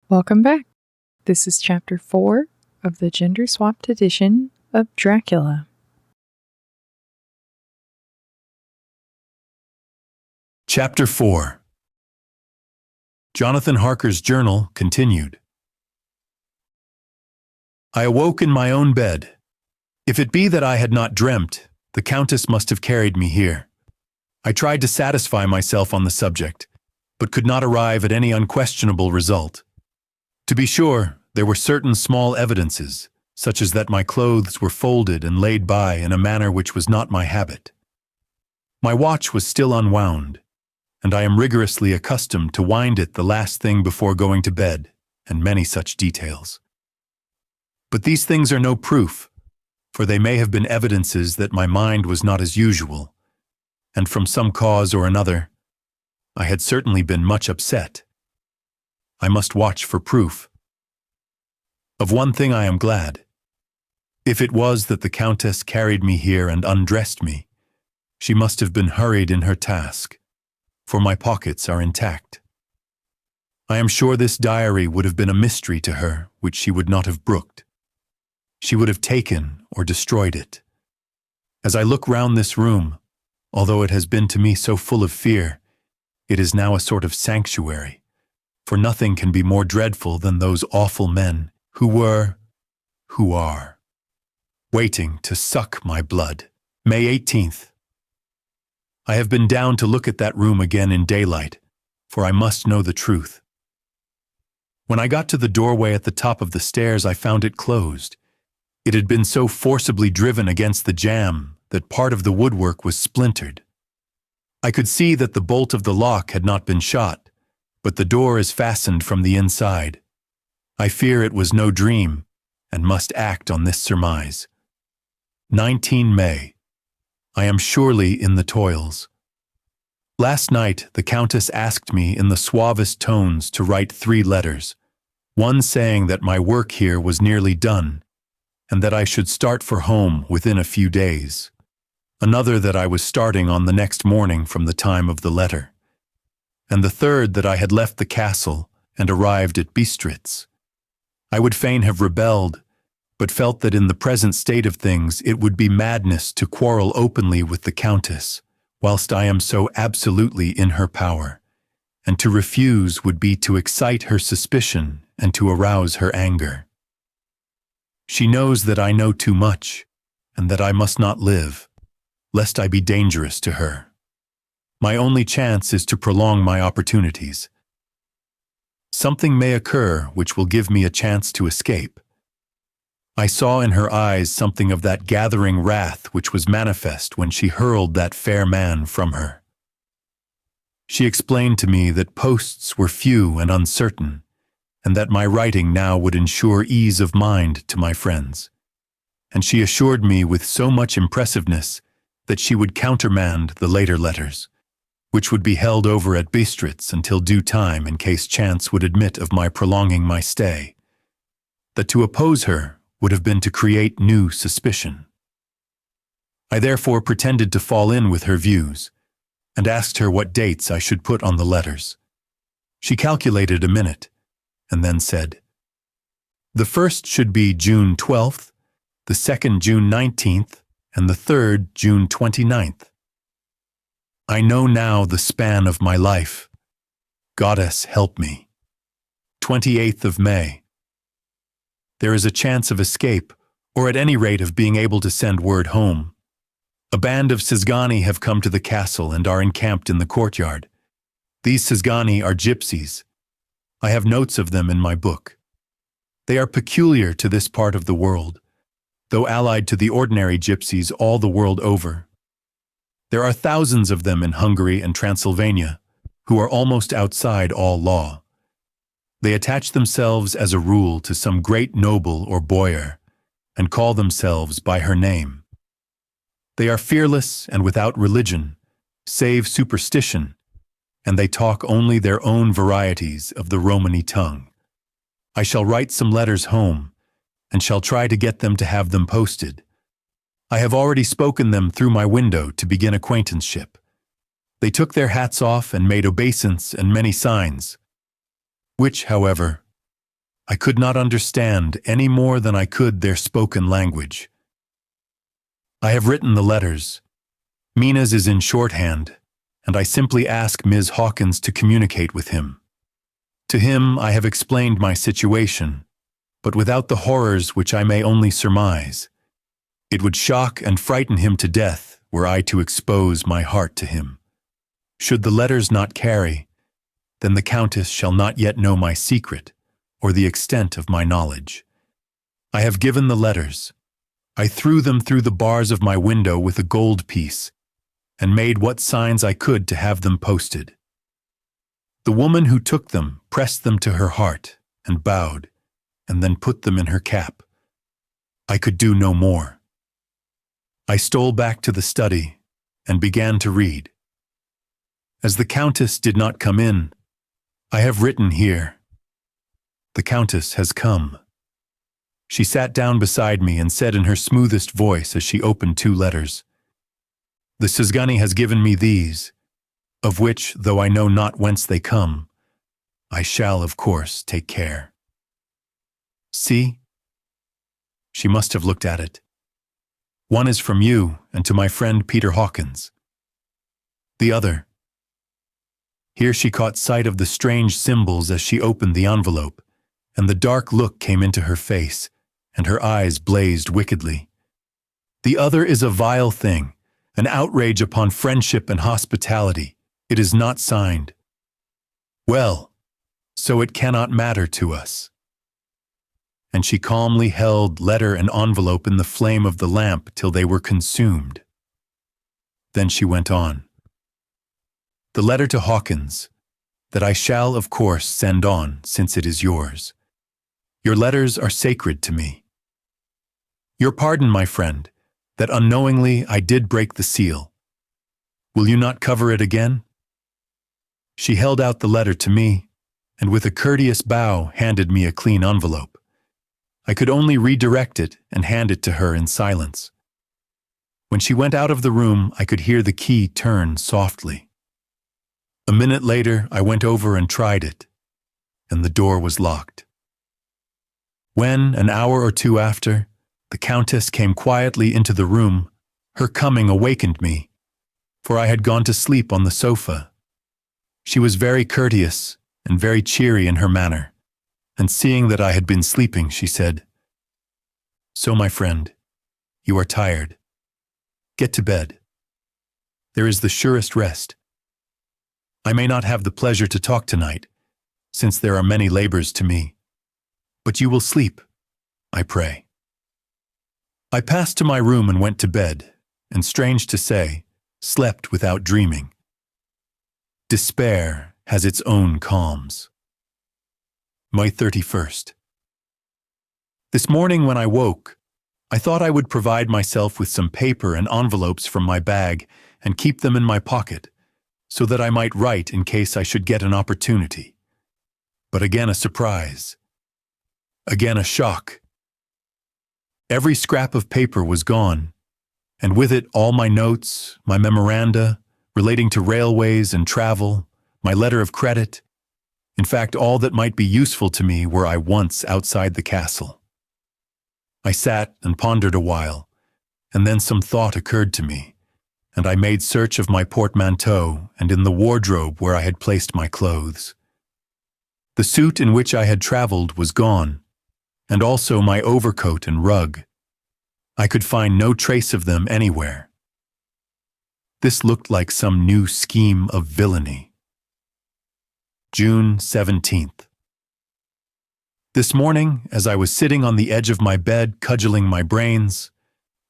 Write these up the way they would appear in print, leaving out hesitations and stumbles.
Welcome back. This is Chapter 4 of the gender-swapped edition of Dracula. Chapter 4. Jonathan Harker's journal continued. I awoke in my own bed. If it be that I had not dreamt, the Countess must have carried me here. I tried to satisfy myself on the subject, but could not arrive at any unquestionable result. To be sure, there were certain small evidences, such as that my clothes were folded and laid by in a manner which was not my habit. My watch was still unwound, and I am rigorously accustomed to wind it the last thing before going to bed, and many such details. But these things are no proof, for they may have been evidences that my mind was not as usual, and from some cause or another, I had certainly been much upset. I must watch for proof. Of one thing I am glad. If it was that the Countess carried me here and undressed me, she must have been hurried in her task, for my pockets are intact. I am sure this diary would have been a mystery to her which she would not have brooked. She would have taken or destroyed it. As I look round this room, although it has been to me so full of fear, it is now a sort of sanctuary, for nothing can be more dreadful than those awful men who are, waiting to suck my blood. May 18th. I have been down to look at that room again in daylight, for I must know the truth. When I got to the doorway at the top of the stairs, I found it closed. It had been so forcibly driven against the jamb that part of the woodwork was splintered. I could see that the bolt of the lock had not been shot, but the door is fastened from the inside. I fear it was no dream, and must act on this surmise. 19 May. I am surely in the toils. Last night the Countess asked me in the suavest tones to write 3 letters, one saying that my work here was nearly done, and that I should start for home within a few days. Another that I was starting on the next morning from the time of the letter, and the third that I had left the castle and arrived at Bistritz. I would fain have rebelled, but felt that in the present state of things it would be madness to quarrel openly with the Countess, whilst I am so absolutely in her power, and to refuse would be to excite her suspicion and to arouse her anger. She knows that I know too much, and that I must not live, lest I be dangerous to her. My only chance is to prolong my opportunities. Something may occur which will give me a chance to escape. I saw in her eyes something of that gathering wrath which was manifest when she hurled that fair man from her. She explained to me that posts were few and uncertain, and that my writing now would ensure ease of mind to my friends. And she assured me with so much impressiveness that she would countermand the later letters, which would be held over at Bistritz until due time in case chance would admit of my prolonging my stay. That to oppose her would have been to create new suspicion. I therefore pretended to fall in with her views, and asked her what dates I should put on the letters. She calculated a minute, and then said, "The first should be June 12th, the second June 19th, and the third June 29th. I know now the span of my life. Goddess help me. 28th of May. There is a chance of escape, or at any rate of being able to send word home. A band of Szgany have come to the castle and are encamped in the courtyard. These Szgany are gypsies. I have notes of them in my book. They are peculiar to this part of the world, though allied to the ordinary gypsies all the world over. There are thousands of them in Hungary and Transylvania, who are almost outside all law. They attach themselves as a rule to some great noble or boyar, and call themselves by her name. They are fearless and without religion, save superstition, and they talk only their own varieties of the Romany tongue. I shall write some letters home, and shall try to get them to have them posted. I have already spoken them through my window to begin acquaintanceship. They took their hats off and made obeisance and many signs, which, however, I could not understand any more than I could their spoken language. I have written the letters. Mina's is in shorthand, and I simply ask Ms. Hawkins to communicate with him. To him I have explained my situation, but without the horrors which I may only surmise. It would shock and frighten him to death were I to expose my heart to him. Should the letters not carry, then the Countess shall not yet know my secret, or the extent of my knowledge. I have given the letters. I threw them through the bars of my window with a gold piece, and made what signs I could to have them posted. The woman who took them pressed them to her heart, and bowed, and then put them in her cap. I could do no more. I stole back to the study, and began to read. As the Countess did not come in, I have written here, "The Countess has come." She sat down beside me and said in her smoothest voice as she opened 2 letters, "The Sizgani has given me these, of which, though I know not whence they come, I shall, of course, take care. See?" She must have looked at it. "One is from you and to my friend Peter Hawkins. The other." Here she caught sight of the strange symbols as she opened the envelope, and the dark look came into her face, and her eyes blazed wickedly. "The other is a vile thing, an outrage upon friendship and hospitality. It is not signed. Well, so it cannot matter to us." And she calmly held letter and envelope in the flame of the lamp till they were consumed. Then she went on. "The letter to Hawkins, that I shall, of course, send on, since it is yours. Your letters are sacred to me. Your pardon, my friend, that unknowingly I did break the seal. Will you not cover it again?" She held out the letter to me, and with a courteous bow handed me a clean envelope. I could only redirect it and hand it to her in silence. When she went out of the room, I could hear the key turn softly. A minute later, I went over and tried it, and the door was locked. When, an hour or 2 after, the Countess came quietly into the room, her coming awakened me, for I had gone to sleep on the sofa. She was very courteous and very cheery in her manner, and seeing that I had been sleeping, she said, "So, my friend, you are tired. Get to bed. There is the surest rest. I may not have the pleasure to talk tonight, since there are many labors to me, but you will sleep, I pray." I passed to my room and went to bed, and strange to say, slept without dreaming. Despair has its own calms. May 31st. This morning when I woke, I thought I would provide myself with some paper and envelopes from my bag and keep them in my pocket, so that I might write in case I should get an opportunity. But again a surprise. Again a shock. Every scrap of paper was gone, and with it all my notes, my memoranda, relating to railways and travel, my letter of credit, in fact all that might be useful to me were I once outside the castle. I sat and pondered a while, and then some thought occurred to me, and I made search of my portmanteau and in the wardrobe where I had placed my clothes. The suit in which I had traveled was gone, and also my overcoat and rug. I could find no trace of them anywhere. This looked like some new scheme of villainy. June 17th. This morning, as I was sitting on the edge of my bed cudgeling my brains,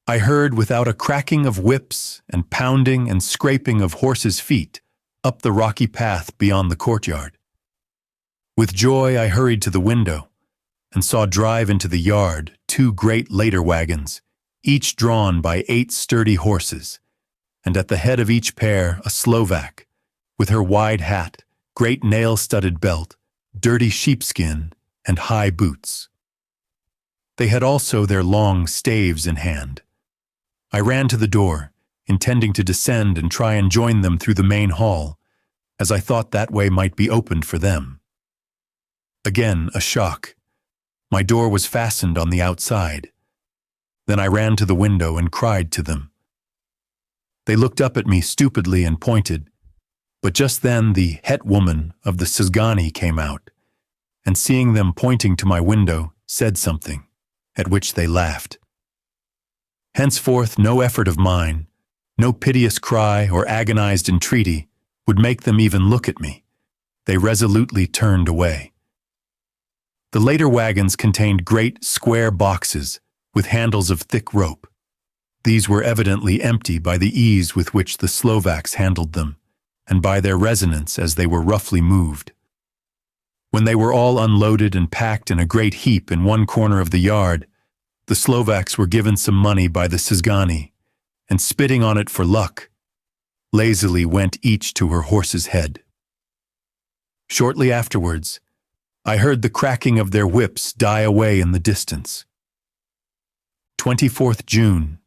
I heard without a cracking of whips and pounding and scraping of horses' feet up the rocky path beyond the courtyard. With joy I hurried to the window and saw drive into the yard 2 great later wagons, each drawn by 8 sturdy horses, and at the head of each pair a Slovak, with her wide hat, great nail-studded belt, dirty sheepskin, and high boots. They had also their long staves in hand. I ran to the door, intending to descend and try and join them through the main hall, as I thought that way might be opened for them. Again a shock, My door was fastened on the outside. Then I ran to the window and cried to them. They looked up at me stupidly and pointed, but just then the het woman of the Szgany came out, and seeing them pointing to my window, said something, at which they laughed. Henceforth no effort of mine, no piteous cry or agonized entreaty would make them even look at me. They resolutely turned away. The later wagons contained great square boxes with handles of thick rope. These were evidently empty by the ease with which the Slovaks handled them, and by their resonance as they were roughly moved. When they were all unloaded and packed in a great heap in one corner of the yard, the Slovaks were given some money by the Szgany, and spitting on it for luck, lazily went each to her horse's head. Shortly afterwards, I heard the cracking of their whips die away in the distance. 24th June,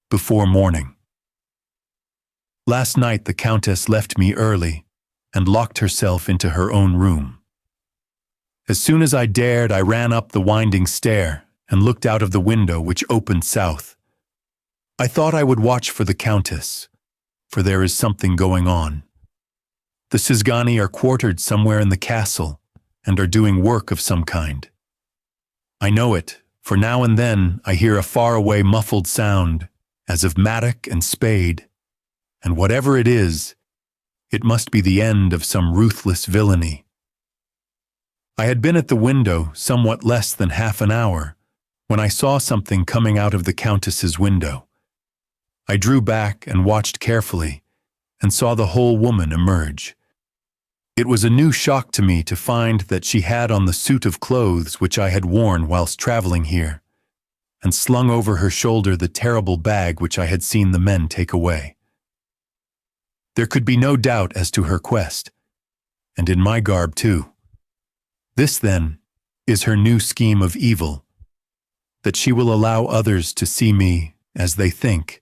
before morning. Last night the Countess left me early and locked herself into her own room. As soon as I dared, I ran up the winding stair and looked out of the window which opened south. I thought I would watch for the Countess, for there is something going on. The Szgany are quartered somewhere in the castle and are doing work of some kind. I know it, for now and then I hear a faraway muffled sound as of mattock and spade, and whatever it is, it must be the end of some ruthless villainy. I had been at the window somewhat less than half an hour when I saw something coming out of the Countess's window. I drew back and watched carefully and saw the whole woman emerge. It was a new shock to me to find that she had on the suit of clothes which I had worn whilst traveling here, and slung over her shoulder the terrible bag which I had seen the men take away. There could be no doubt as to her quest, and in my garb too. This, then, is her new scheme of evil, that she will allow others to see me as they think,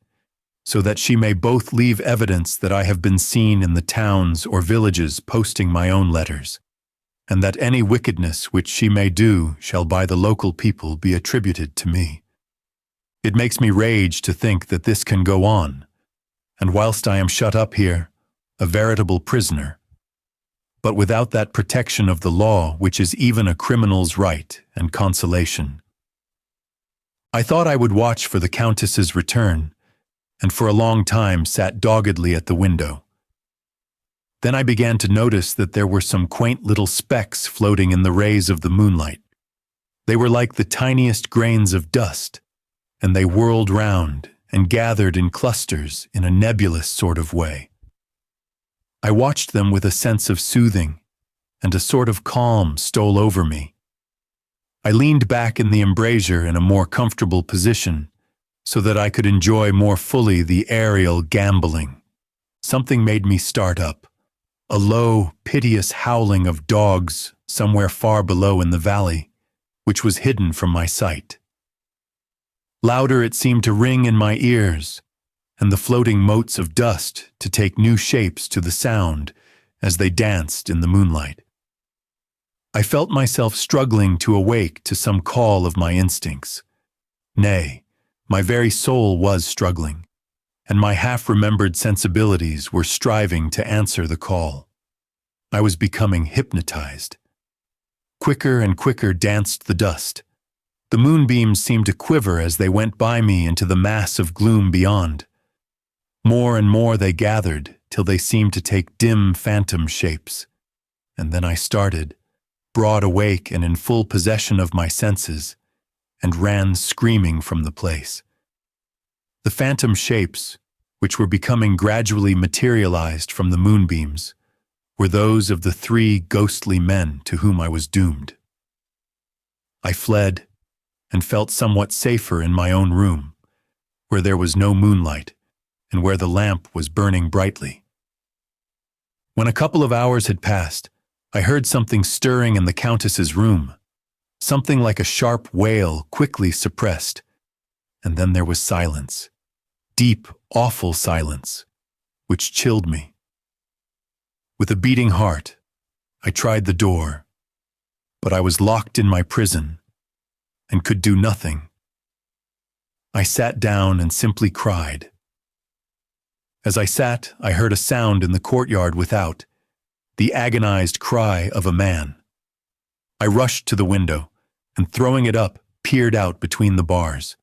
so that she may both leave evidence that I have been seen in the towns or villages posting my own letters, and that any wickedness which she may do shall by the local people be attributed to me. It makes me rage to think that this can go on, and whilst I am shut up here, a veritable prisoner, but without that protection of the law which is even a criminal's right and consolation. I thought I would watch for the Countess's return, and for a long time sat doggedly at the window. Then I began to notice that there were some quaint little specks floating in the rays of the moonlight. They were like the tiniest grains of dust, and they whirled round and gathered in clusters in a nebulous sort of way. I watched them with a sense of soothing, and a sort of calm stole over me. I leaned back in the embrasure in a more comfortable position, so that I could enjoy more fully the aerial gambolling. Something made me start up, a low, piteous howling of dogs somewhere far below in the valley, which was hidden from my sight. Louder it seemed to ring in my ears, and the floating motes of dust to take new shapes to the sound as they danced in the moonlight. I felt myself struggling to awake to some call of my instincts. Nay, my very soul was struggling, and my half-remembered sensibilities were striving to answer the call. I was becoming hypnotized. Quicker and quicker danced the dust. The moonbeams seemed to quiver as they went by me into the mass of gloom beyond. More and more they gathered till they seemed to take dim phantom shapes, and then I started, broad awake and in full possession of my senses, and ran screaming from the place. The phantom shapes, which were becoming gradually materialized from the moonbeams, were those of the 3 ghostly men to whom I was doomed. I fled, and felt somewhat safer in my own room, where there was no moonlight, and where the lamp was burning brightly. When a couple of hours had passed, I heard something stirring in the Countess's room, something like a sharp wail quickly suppressed, and then there was silence, deep, awful silence, which chilled me. With a beating heart, I tried the door, but I was locked in my prison, and could do nothing. I sat down and simply cried. As I sat, I heard a sound in the courtyard without, the agonized cry of a man. I rushed to the window, and throwing it up, peered out between the bars.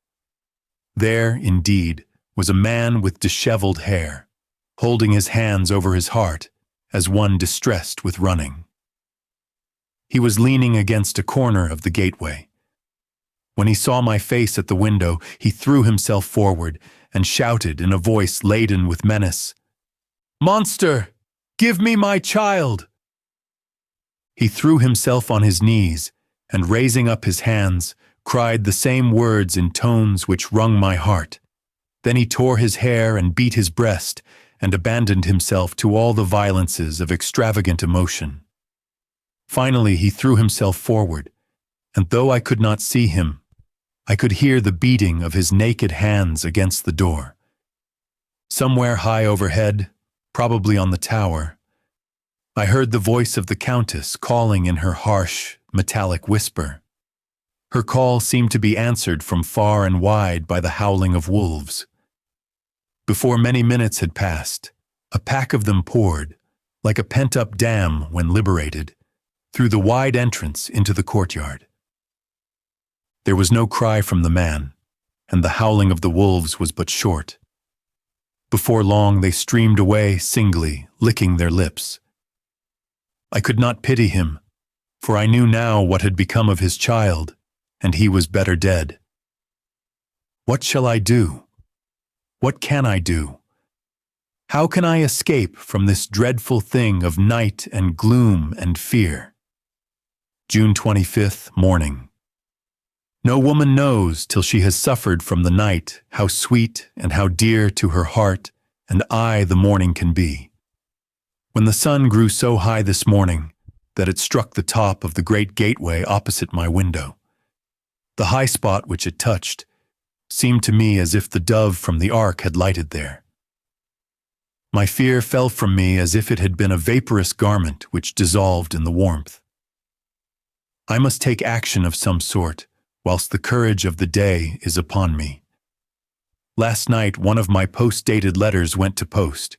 There, indeed, was a man with disheveled hair, holding his hands over his heart as one distressed with running. He was leaning against a corner of the gateway. When he saw my face at the window, he threw himself forward and shouted in a voice laden with menace, "Monster, give me my child!" He threw himself on his knees and, raising up his hands, cried the same words in tones which wrung my heart. Then he tore his hair and beat his breast and abandoned himself to all the violences of extravagant emotion. Finally, he threw himself forward, and though I could not see him, I could hear the beating of his naked hands against the door. Somewhere high overhead, probably on the tower, I heard the voice of the Countess calling in her harsh, metallic whisper. Her call seemed to be answered from far and wide by the howling of wolves. Before many minutes had passed, a pack of them poured, like a pent-up dam when liberated, through the wide entrance into the courtyard. There was no cry from the man, and the howling of the wolves was but short. Before long they streamed away singly, licking their lips. I could not pity him, for I knew now what had become of his child, and he was better dead. What shall I do? What can I do? How can I escape from this dreadful thing of night and gloom and fear? June 25th, morning. No woman knows till she has suffered from the night how sweet and how dear to her heart and eye the morning can be. When the sun grew so high this morning that it struck the top of the great gateway opposite my window, the high spot which it touched seemed to me as if the dove from the ark had lighted there. My fear fell from me as if it had been a vaporous garment which dissolved in the warmth. I must take action of some sort, whilst the courage of the day is upon me. Last night one of my post-dated letters went to post,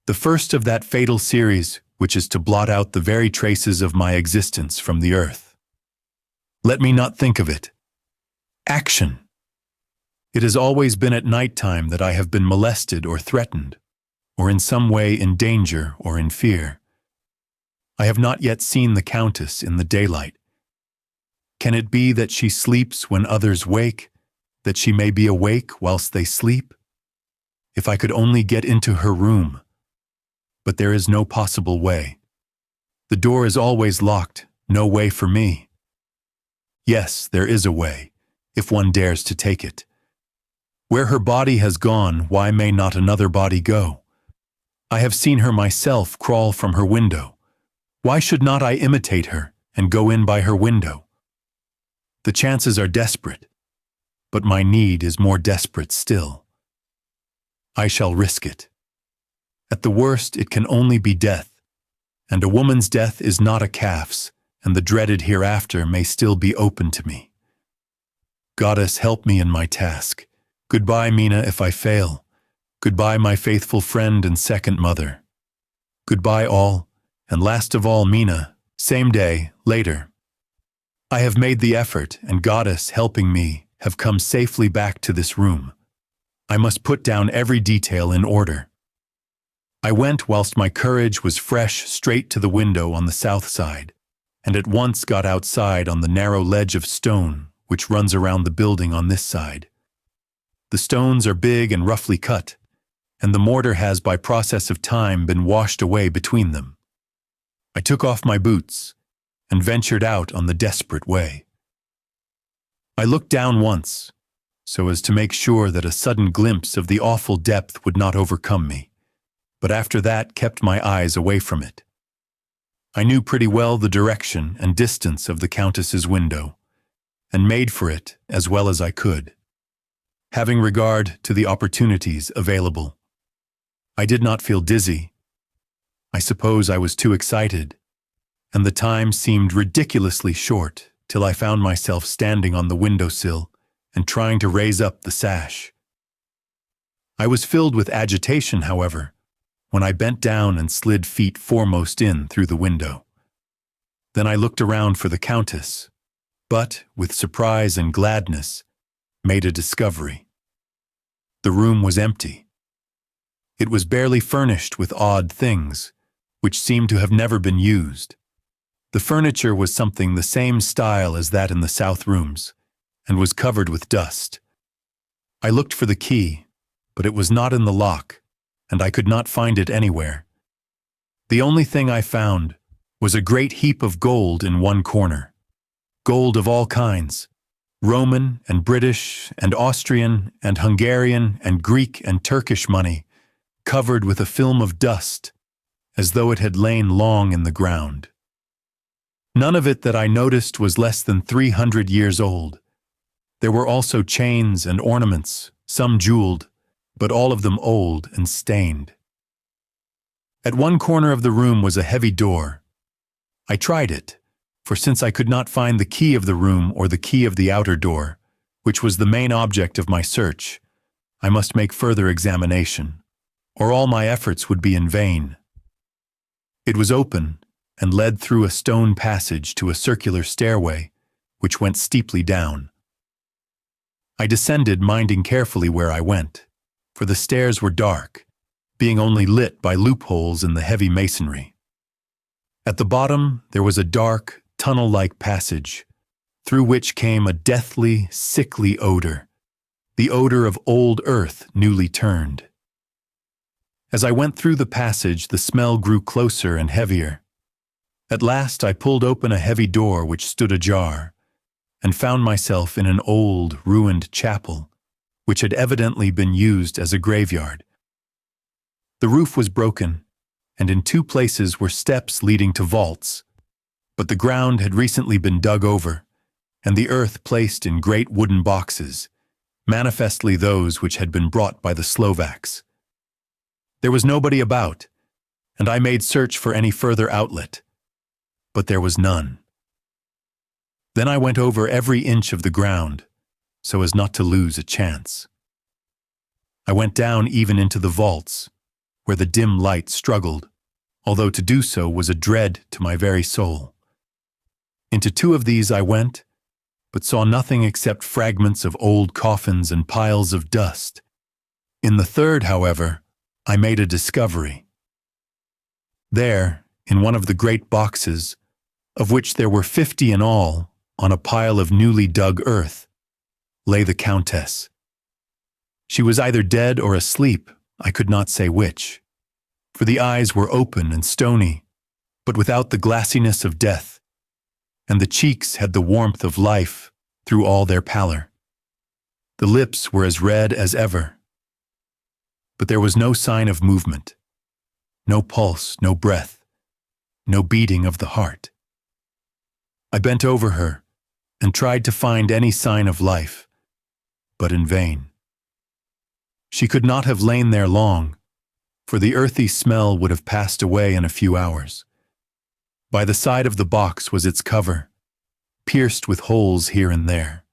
the first of that fatal series which is to blot out the very traces of my existence from the earth. Let me not think of it. Action! It has always been at night time that I have been molested or threatened, or in some way in danger or in fear. I have not yet seen the Countess in the daylight. Can it be that she sleeps when others wake, that she may be awake whilst they sleep? If I could only get into her room. But there is no possible way. The door is always locked, no way for me. Yes, there is a way, if one dares to take it. Where her body has gone, why may not another body go? I have seen her myself crawl from her window. Why should not I imitate her and go in by her window? The chances are desperate, but my need is more desperate still. I shall risk it. At the worst, it can only be death, and a woman's death is not a calf's, and the dreaded hereafter may still be open to me. Goddess, help me in my task. Goodbye, Mina, if I fail. Goodbye, my faithful friend and second mother. Goodbye all, and last of all, Mina, same day, later. I have made the effort, and Goddess, helping me, have come safely back to this room. I must put down every detail in order. I went whilst my courage was fresh straight to the window on the south side, and at once got outside on the narrow ledge of stone which runs around the building on this side. The stones are big and roughly cut, and the mortar has by process of time been washed away between them. I took off my boots and ventured out on the desperate way. I looked down once, so as to make sure that a sudden glimpse of the awful depth would not overcome me, but after that kept my eyes away from it. I knew pretty well the direction and distance of the Countess's window, and made for it as well as I could, having regard to the opportunities available. I did not feel dizzy. I suppose I was too excited, and the time seemed ridiculously short till I found myself standing on the windowsill and trying to raise up the sash. I was filled with agitation, however, when I bent down and slid feet foremost in through the window. Then I looked around for the Countess, but, with surprise and gladness, made a discovery. The room was empty. It was barely furnished with odd things, which seemed to have never been used. The furniture was something the same style as that in the south rooms, and was covered with dust. I looked for the key, but it was not in the lock, and I could not find it anywhere. The only thing I found was a great heap of gold in one corner. Gold of all kinds, Roman and British and Austrian and Hungarian and Greek and Turkish money, covered with a film of dust, as though it had lain long in the ground. None of it that I noticed was less than 300 years old. There were also chains and ornaments, some jeweled, but all of them old and stained. At one corner of the room was a heavy door. I tried it, for since I could not find the key of the room or the key of the outer door, which was the main object of my search, I must make further examination, or all my efforts would be in vain. It was open and led through a stone passage to a circular stairway, which went steeply down. I descended, minding carefully where I went, for the stairs were dark, being only lit by loopholes in the heavy masonry. At the bottom there was a dark, tunnel-like passage, through which came a deathly, sickly odor, the odor of old earth newly turned. As I went through the passage, the smell grew closer and heavier. At last I pulled open a heavy door which stood ajar, and found myself in an old, ruined chapel, which had evidently been used as a graveyard. The roof was broken, and in two places were steps leading to vaults, but the ground had recently been dug over, and the earth placed in great wooden boxes, manifestly those which had been brought by the Slovaks. There was nobody about, and I made search for any further outlet, but there was none. Then I went over every inch of the ground, so as not to lose a chance. I went down even into the vaults, where the dim light struggled, although to do so was a dread to my very soul. Into two of these I went, but saw nothing except fragments of old coffins and piles of dust. In the third, however, I made a discovery. There, in one of the great boxes, of which there were 50 in all, on a pile of newly dug earth, lay the Countess. She was either dead or asleep, I could not say which, for the eyes were open and stony, but without the glassiness of death, and the cheeks had the warmth of life through all their pallor. The lips were as red as ever, but there was no sign of movement, no pulse, no breath, no beating of the heart. I bent over her and tried to find any sign of life, but in vain. She could not have lain there long, for the earthy smell would have passed away in a few hours. By the side of the box was its cover, pierced with holes here and there.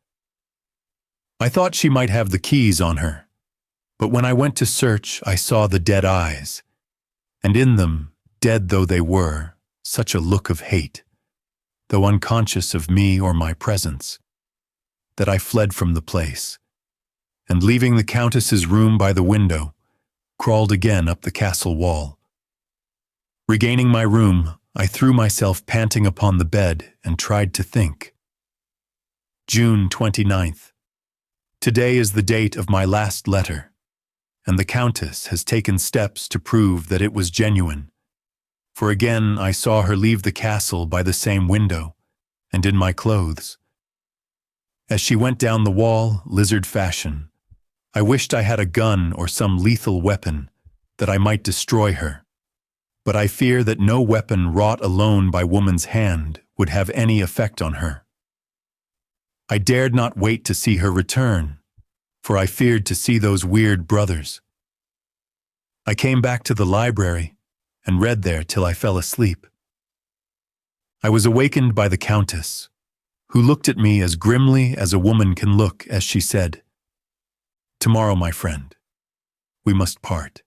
I thought she might have the keys on her, but when I went to search, I saw the dead eyes, and in them, dead though they were, such a look of hate, though unconscious of me or my presence, that I fled from the place, and leaving the Countess's room by the window, crawled again up the castle wall. Regaining my room, I threw myself panting upon the bed and tried to think. June 29th. Today is the date of my last letter, and the Countess has taken steps to prove that it was genuine. For again I saw her leave the castle by the same window, and in my clothes. As she went down the wall, lizard fashion, I wished I had a gun or some lethal weapon, that I might destroy her. But I fear that no weapon wrought alone by woman's hand would have any effect on her. I dared not wait to see her return, for I feared to see those weird brothers. I came back to the library and read there till I fell asleep. I was awakened by the Countess, who looked at me as grimly as a woman can look as she said, "Tomorrow, my friend, we must part.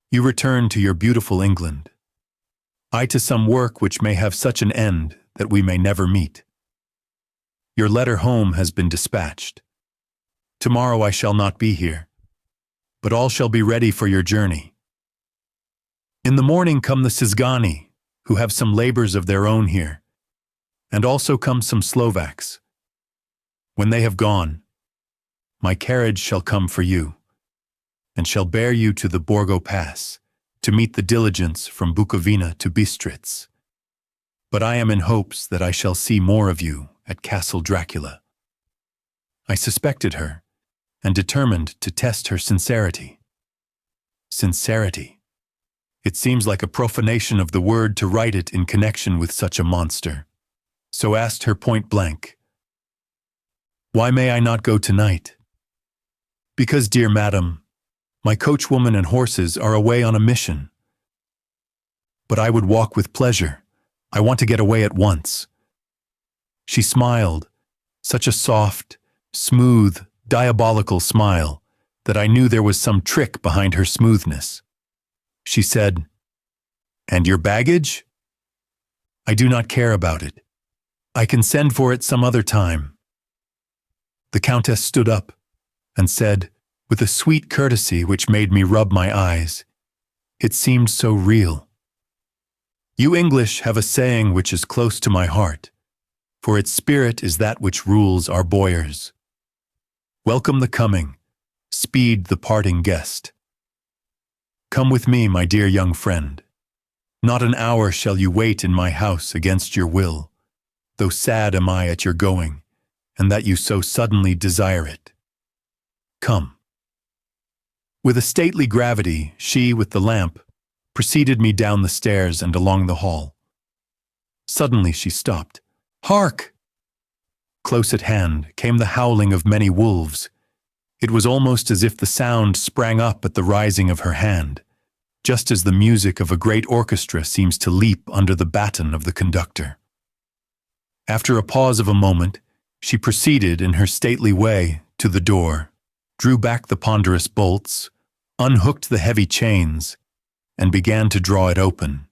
You return to your beautiful England. I to some work which may have such an end that we may never meet. Your letter home has been dispatched. Tomorrow I shall not be here, but all shall be ready for your journey. In the morning come the Sizgani, who have some labors of their own here, and also come some Slovaks. When they have gone, my carriage shall come for you, and shall bear you to the Borgo Pass, to meet the diligence from Bukovina to Bistritz. But I am in hopes that I shall see more of you at Castle Dracula." I suspected her, and determined to test her sincerity. Sincerity. It seems like a profanation of the word to write it in connection with such a monster. So asked her point blank, "Why may I not go tonight?" "Because, dear madam, my coachwoman and horses are away on a mission." "But I would walk with pleasure. I want to get away at once." She smiled, such a soft, smooth, diabolical smile that I knew there was some trick behind her smoothness. She said, "And your baggage?" "I do not care about it. I can send for it some other time." The Countess stood up and said, with a sweet courtesy which made me rub my eyes, it seemed so real, "You English have a saying which is close to my heart, for its spirit is that which rules our boyars. Welcome the coming, speed the parting guest. Come with me, my dear young friend. Not an hour shall you wait in my house against your will, though sad am I at your going, and that you so suddenly desire it. Come." With a stately gravity, she, with the lamp, preceded me down the stairs and along the hall. Suddenly she stopped. "Hark!" Close at hand came the howling of many wolves. It was almost as if the sound sprang up at the rising of her hand, just as the music of a great orchestra seems to leap under the baton of the conductor. After a pause of a moment, she proceeded in her stately way to the door, drew back the ponderous bolts, unhooked the heavy chains, and began to draw it open.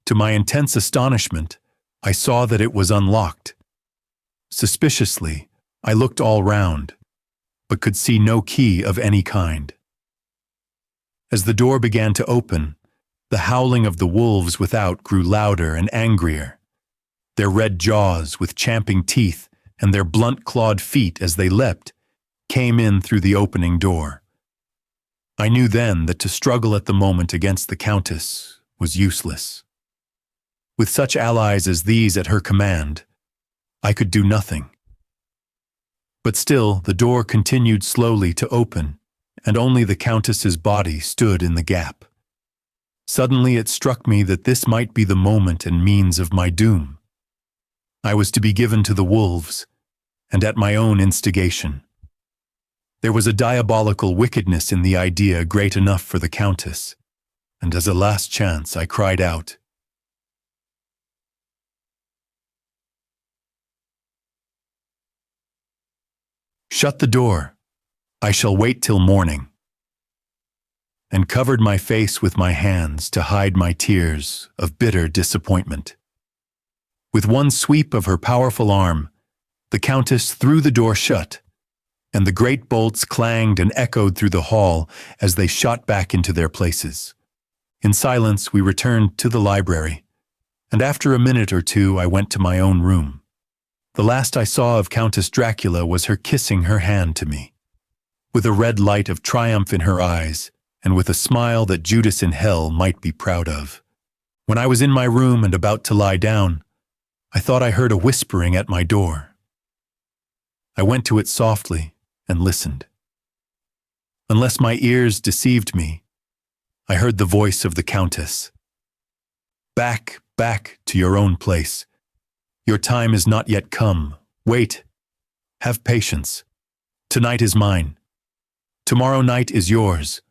To my intense astonishment, I saw that it was unlocked. Suspiciously, I looked all round, but could see no key of any kind. As the door began to open, the howling of the wolves without grew louder and angrier. Their red jaws, with champing teeth, and their blunt-clawed feet as they leapt, came in through the opening door. I knew then that to struggle at the moment against the Countess was useless. With such allies as these at her command, I could do nothing. But still, the door continued slowly to open, and only the Countess's body stood in the gap. Suddenly it struck me that this might be the moment and means of my doom. I was to be given to the wolves, and at my own instigation. There was a diabolical wickedness in the idea great enough for the Countess, and as a last chance I cried out, "Shut the door. I shall wait till morning," and covered my face with my hands to hide my tears of bitter disappointment. With one sweep of her powerful arm, the Countess threw the door shut, and the great bolts clanged and echoed through the hall as they shot back into their places. In silence, we returned to the library, and after a minute or two I went to my own room. The last I saw of Countess Dracula was her kissing her hand to me, with a red light of triumph in her eyes, and with a smile that Judas in hell might be proud of. When I was in my room and about to lie down, I thought I heard a whispering at my door. I went to it softly and listened. Unless my ears deceived me, I heard the voice of the Countess. "Back, back to your own place. Your time is not yet come. Wait. Have patience. Tonight is mine. Tomorrow night is yours."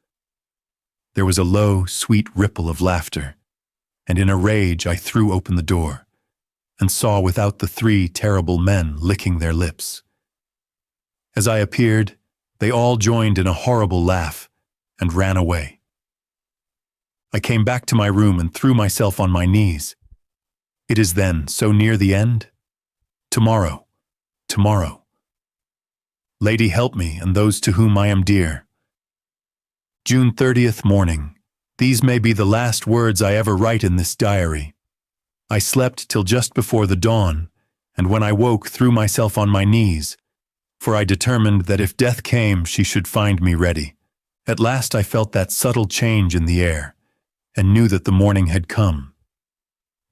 There was a low, sweet ripple of laughter, and in a rage I threw open the door. and saw without the 3 terrible men licking their lips. As I appeared, they all joined in a horrible laugh and ran away. I came back to my room and threw myself on my knees. It is then so near the end? Tomorrow, tomorrow. Lady, help me and those to whom I am dear. June 30th morning. These may be the last words I ever write in this diary. I slept till just before the dawn, and when I woke threw myself on my knees, for I determined that if death came, she should find me ready. At last I felt that subtle change in the air, and knew that the morning had come.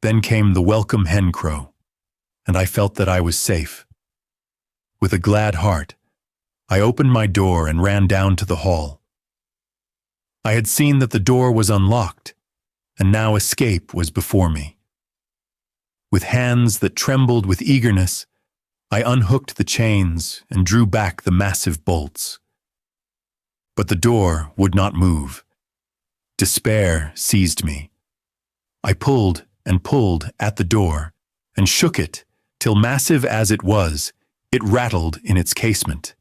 Then came the welcome hen crow, and I felt that I was safe. With a glad heart, I opened my door and ran down to the hall. I had seen that the door was unlocked, and now escape was before me. With hands that trembled with eagerness, I unhooked the chains and drew back the massive bolts. But the door would not move. Despair seized me. I pulled and pulled at the door, and shook it, till massive as it was, it rattled in its casement.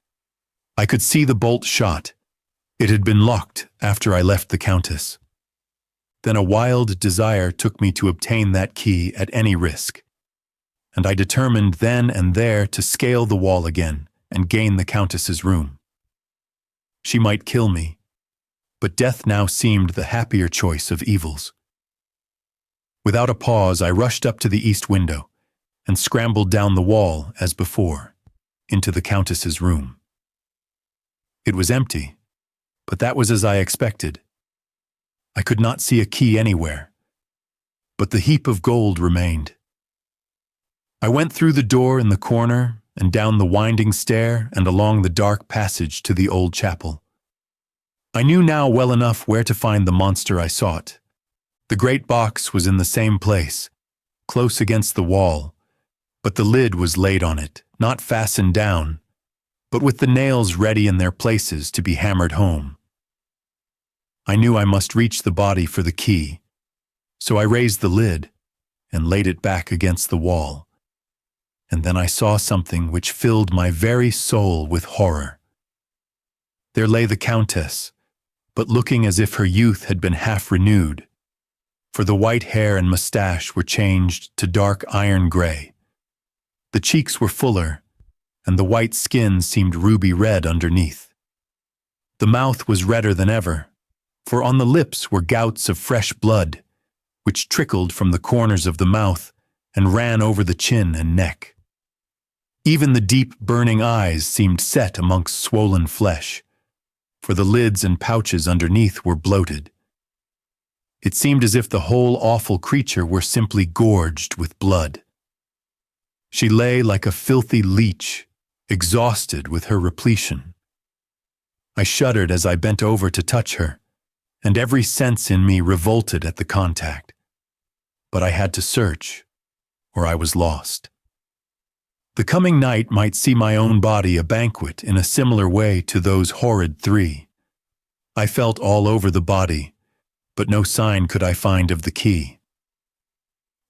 I could see the bolt shot. It had been locked after I left the Countess. Then a wild desire took me to obtain that key at any risk, and I determined then and there to scale the wall again and gain the Countess's room. She might kill me, but death now seemed the happier choice of evils. Without a pause, I rushed up to the east window and scrambled down the wall as before, into the Countess's room. It was empty, but that was as I expected. I could not see a key anywhere, but the heap of gold remained. I went through the door in the corner and down the winding stair and along the dark passage to the old chapel. I knew now well enough where to find the monster I sought. The great box was in the same place, close against the wall, but the lid was laid on it, not fastened down, but with the nails ready in their places to be hammered home. I knew I must reach the body for the key, so I raised the lid and laid it back against the wall. And then I saw something which filled my very soul with horror. There lay the Countess, but looking as if her youth had been half renewed, for the white hair and mustache were changed to dark iron gray. The cheeks were fuller, and the white skin seemed ruby red underneath. The mouth was redder than ever, for on the lips were gouts of fresh blood, which trickled from the corners of the mouth and ran over the chin and neck. Even the deep, burning eyes seemed set amongst swollen flesh, for the lids and pouches underneath were bloated. It seemed as if the whole awful creature were simply gorged with blood. She lay like a filthy leech, exhausted with her repletion. I shuddered as I bent over to touch her, and every sense in me revolted at the contact. But I had to search, or I was lost. The coming night might see my own body a banquet in a similar way to those horrid 3. I felt all over the body, but no sign could I find of the key.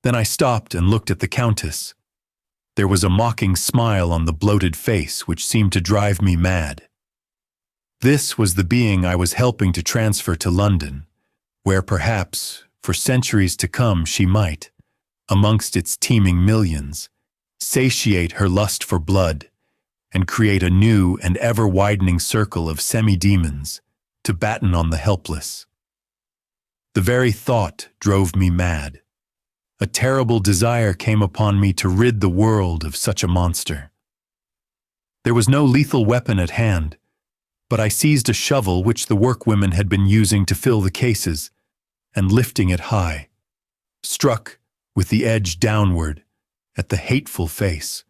Then I stopped and looked at the Countess. There was a mocking smile on the bloated face which seemed to drive me mad. This was the being I was helping to transfer to London, where perhaps, for centuries to come, she might, amongst its teeming millions, satiate her lust for blood and create a new and ever-widening circle of semi-demons to batten on the helpless. The very thought drove me mad. A terrible desire came upon me to rid the world of such a monster. There was no lethal weapon at hand, but I seized a shovel which the workwomen had been using to fill the cases, and lifting it high, struck, with the edge downward, at the hateful face.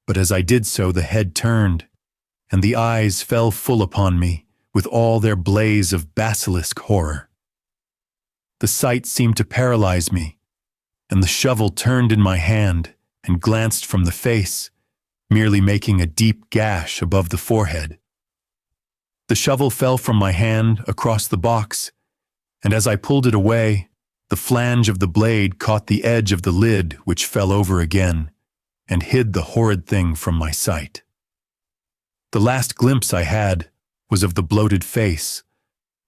But as I did so, the head turned, and the eyes fell full upon me with all their blaze of basilisk horror. The sight seemed to paralyze me, and the shovel turned in my hand and glanced from the face, merely making a deep gash above the forehead. The shovel fell from my hand across the box, and as I pulled it away, The flange of the blade caught the edge of the lid, which fell over again, and hid the horrid thing from my sight. The last glimpse I had was of the bloated face,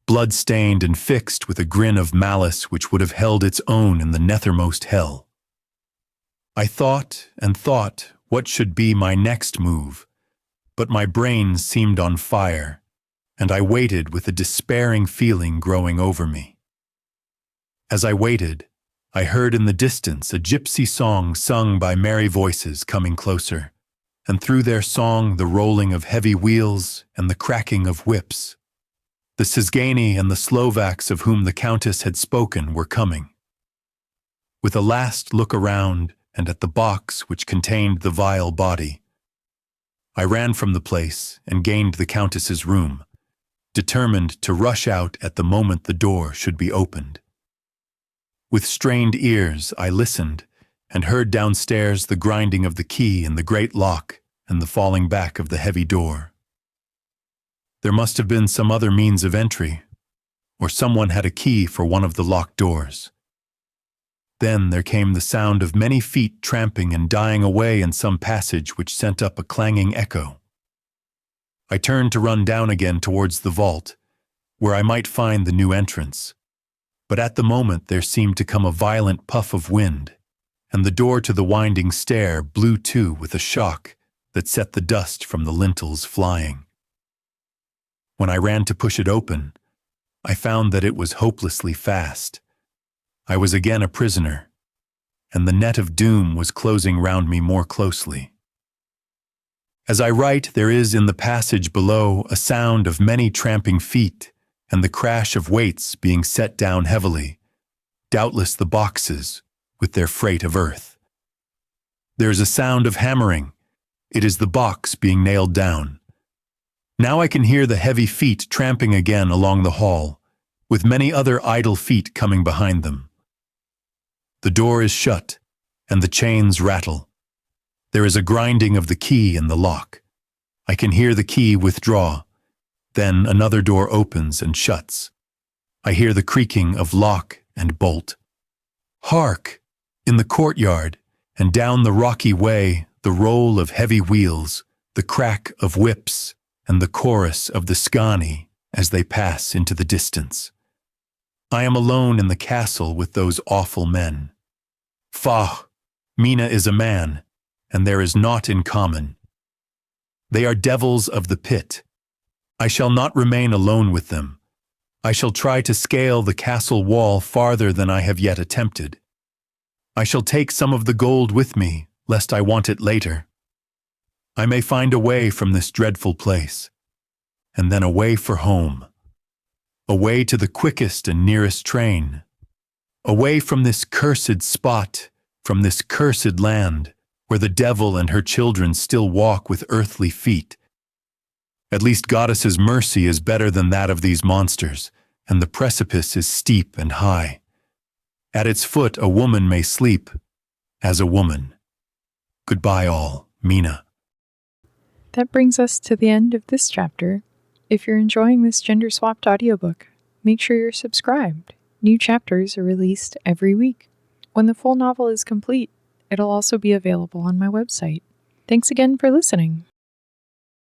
blood-stained and fixed with a grin of malice which would have held its own in the nethermost hell. I thought and thought what should be my next move, but my brain seemed on fire, and I waited with a despairing feeling growing over me. As I waited, I heard in the distance a gypsy song sung by merry voices coming closer, and through their song the rolling of heavy wheels and the cracking of whips. The Cisgani and the Slovaks of whom the Countess had spoken were coming. With a last look around and at the box which contained the vile body, I ran from the place and gained the Countess's room, determined to rush out at the moment the door should be opened. With strained ears I listened and heard downstairs the grinding of the key in the great lock and the falling back of the heavy door. There must have been some other means of entry, or someone had a key for one of the locked doors. Then there came the sound of many feet tramping and dying away in some passage which sent up a clanging echo. I turned to run down again towards the vault, where I might find the new entrance. But at the moment there seemed to come a violent puff of wind, and the door to the winding stair blew to with a shock that set the dust from the lintels flying. When I ran to push it open, I found that it was hopelessly fast. I was again a prisoner, and the net of doom was closing round me more closely. As I write, there is in the passage below a sound of many tramping feet, and the crash of weights being set down heavily, doubtless the boxes with their freight of earth. There is a sound of hammering. It is the box being nailed down. Now I can hear the heavy feet tramping again along the hall, with many other idle feet coming behind them. The door is shut, and the chains rattle. There is a grinding of the key in the lock. I can hear the key withdraw. Then another door opens and shuts. I hear the creaking of lock and bolt. Hark! In the courtyard, and down the rocky way, the roll of heavy wheels, the crack of whips, and the chorus of the Scani as they pass into the distance. I am alone in the castle with those awful men. Faugh! Mina is a man, and there is naught in common. They are devils of the pit. I shall not remain alone with them. I shall try to scale the castle wall farther than I have yet attempted. I shall take some of the gold with me, lest I want it later. I may find a way from this dreadful place, and then a way for home. A way to the quickest and nearest train. Away from this cursed spot, from this cursed land, where the devil and her children still walk with earthly feet. At least Goddess's mercy is better than that of these monsters, and the precipice is steep and high. At its foot a woman may sleep, as a woman. Goodbye all, Mina. That brings us to the end of this chapter. If you're enjoying this gender-swapped audiobook, make sure you're subscribed. New chapters are released every week. When the full novel is complete, it'll also be available on my website. Thanks again for listening.